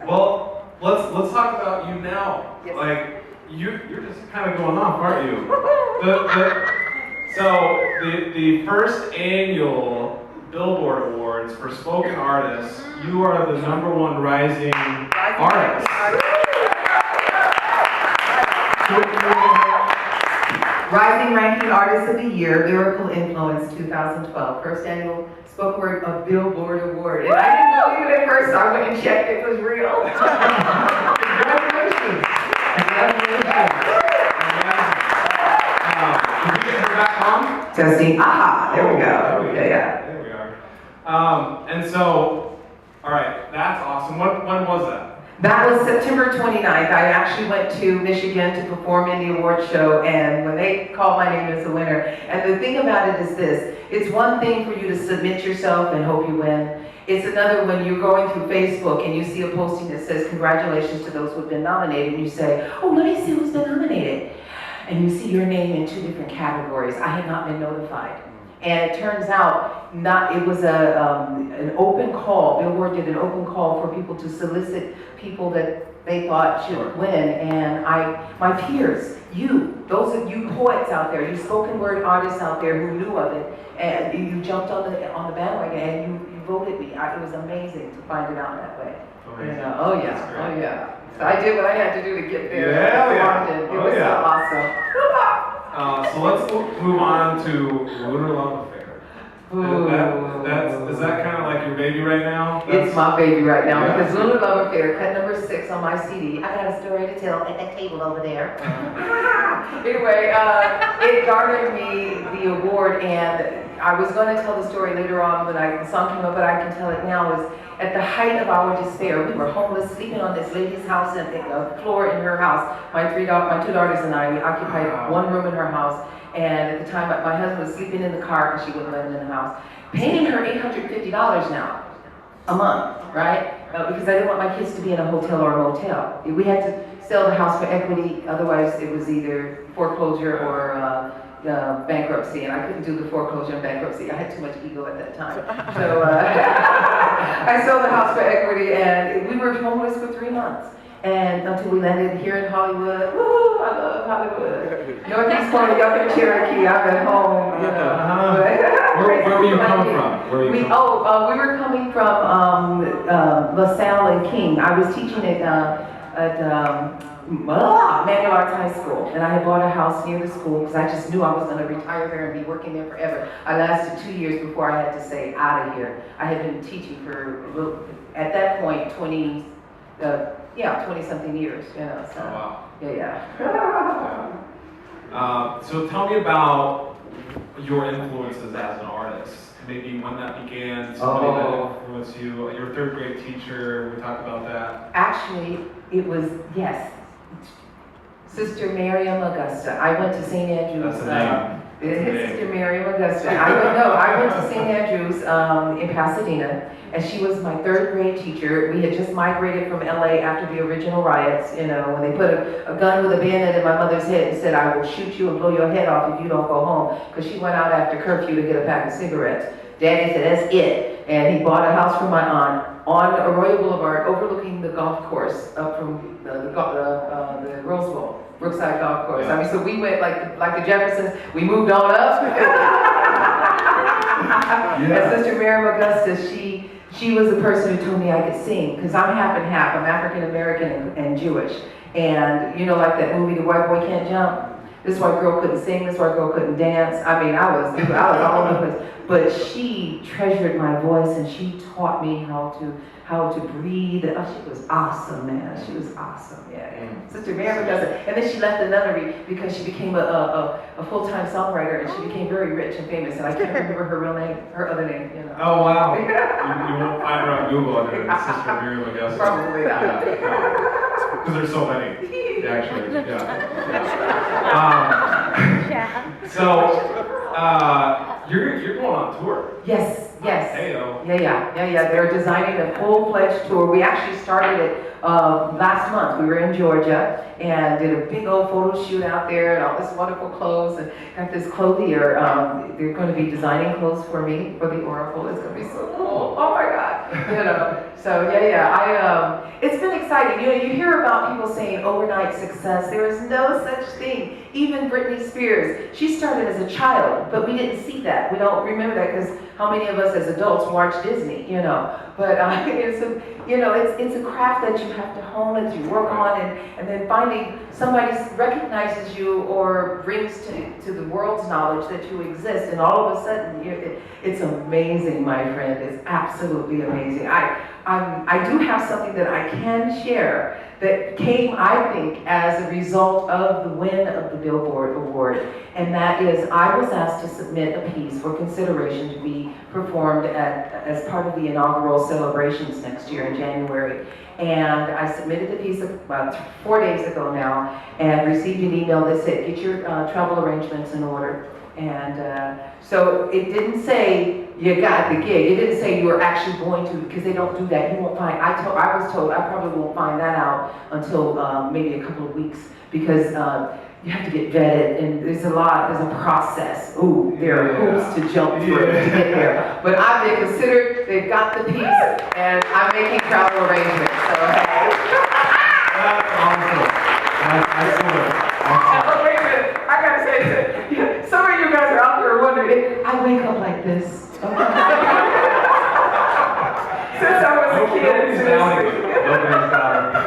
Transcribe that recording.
Well, let's talk about you now. Yes. Like you're just kind of going off, aren't you? The first annual Billboard Awards for spoken artists, you are the #1 rising artist. Rising Ranking Artist of the Year, Lyrical Influence 2012, first annual Spoken Word of Billboard Award. And I didn't believe it at first, so I went and checked it was real. Congratulations. Did we get her back on? Testing. Aha, there we go. There we are. And so, all right, that's awesome. When was that? That was September 29th. I actually went to Michigan to perform in the award show, and when they called my name as the winner, and the thing about it is this, it's one thing for you to submit yourself and hope you win. It's another when you're going through Facebook and you see a posting that says, congratulations to those who have been nominated, and you say, oh, let me see who's been nominated. And you see your name in 2 different categories. I had not been notified. And it turns out, it was an open call. Billboard did an open call for people to solicit people that they thought should win. And my peers, those of you poets out there, you spoken word artists out there who knew of it, and you jumped on the bandwagon and you voted me. It was amazing to find it out that way. Oh yeah. So I did what I had to do to get there. It was so awesome. So let's move on to Lunar Love Affair. Is that kind of like your baby right now? It's my baby right now because Lunar Love Affair, cut number 6 on my CD. I got a story to tell at that table over there. Anyway, it garnered me the award, and I was going to tell the story later on when the song came up, but I can tell it now. Is at the height of our despair, we were homeless, sleeping on this lady's house and the floor in her house. My 2 daughters and I, we occupied 1 room in her house. And at the time, my husband was sleeping in the car because she wouldn't let him in the house. Paying her $850 now a month, right? Because I didn't want my kids to be in a hotel or a motel. We had to sell the house for equity, otherwise it was either foreclosure or bankruptcy, and I couldn't do the foreclosure and bankruptcy. I had too much ego at that time. So I sold the house for equity, and we were homeless for 3 months. And until we landed here in Hollywood. Woo, I love Hollywood. Northeast corner, up in Cherokee, I'm at home, you know. Where were you coming from? We were coming from LaSalle and King. I was teaching at Manual Arts High School, and I had bought a house near the school because I just knew I was going to retire there and be working there forever. I lasted 2 years before I had to say out of here. I had been teaching for, at that point, 20-something years, you know. So, oh, wow. Yeah. So tell me about your influences as an artist. Maybe when that began, somebody that influenced you, your 3rd grade teacher, we talked about that. Actually, it was, Sister Miriam Augusta. I went to St. Andrews. That's the name. Sister Miriam Augusta. I went to St. Andrews in Pasadena, and she was my 3rd grade teacher. We had just migrated from LA after the original riots, you know, when they put a gun with a bayonet in my mother's head and said, I will shoot you and blow your head off if you don't go home, because she went out after curfew to get a pack of cigarettes. Daddy said, that's it. And he bought a house for my aunt on Arroyo Boulevard, overlooking the golf course up from the Rose Bowl. Brookside Golf Course. I mean, so we went like the Jeffersons. We moved on up. And Sister Miriam Augusta, she was the person who told me I could sing, because I'm half and half. I'm African American and Jewish. And you know, like that movie, The White Boy Can't Jump. This white girl couldn't sing. This white girl couldn't dance. I mean, I was all over the place. But she treasured my voice, and she taught me how to breathe. Oh, she was awesome, man. She was awesome, Sister Mary does it. And then she left the nunnery because she became a full-time songwriter, and she became very rich and famous. And I can't remember her real name, her other name, you know. Oh, wow. You won't find her on Google under Sister Miriam Augusta. Probably not. Because there's so many, actually. So, you're going on tour. Yes. Hey-o. Yeah. They're designing a full-fledged tour. We actually started it last month. We were in Georgia and did a big old photo shoot out there and all this wonderful clothes, and got this clothier. They're going to be designing clothes for me for the Oracle. It's going to be so cool. Oh my God. You know, so it's been exciting. You know, you hear about people saying overnight success. There is no such thing. Even Britney Spears, she started as a child, but we didn't see that. We don't remember that because how many of us as adults watch Disney, you know? But it's a craft that you have to hone, that you work on, and then finding somebody recognizes you or brings to the world's knowledge that you exist, and all of a sudden, it's amazing, my friend. It's absolutely amazing. I do have something that I can share that came, I think, as a result of the win of the Billboard Award, and that is I was asked to submit a piece for consideration to be performed as part of the inaugural celebrations next year in January. And I submitted the piece about 4 days ago now, and received an email that said, get your travel arrangements in order. And so it didn't say you got the gig. It didn't say you were actually going to, because they don't do that. You won't find, I was told I probably won't find that out until maybe a couple of weeks, because you have to get vetted, and there's a process. Ooh, there are hoops to jump through to get there. But I've been considered, they've got the piece, and I'm making travel arrangements, so hey. That's awesome. Excellent. Oh, wait a minute, I gotta say, some of you guys are out there wondering, I wake up like this. Since I was a kid. Nobody's doubting.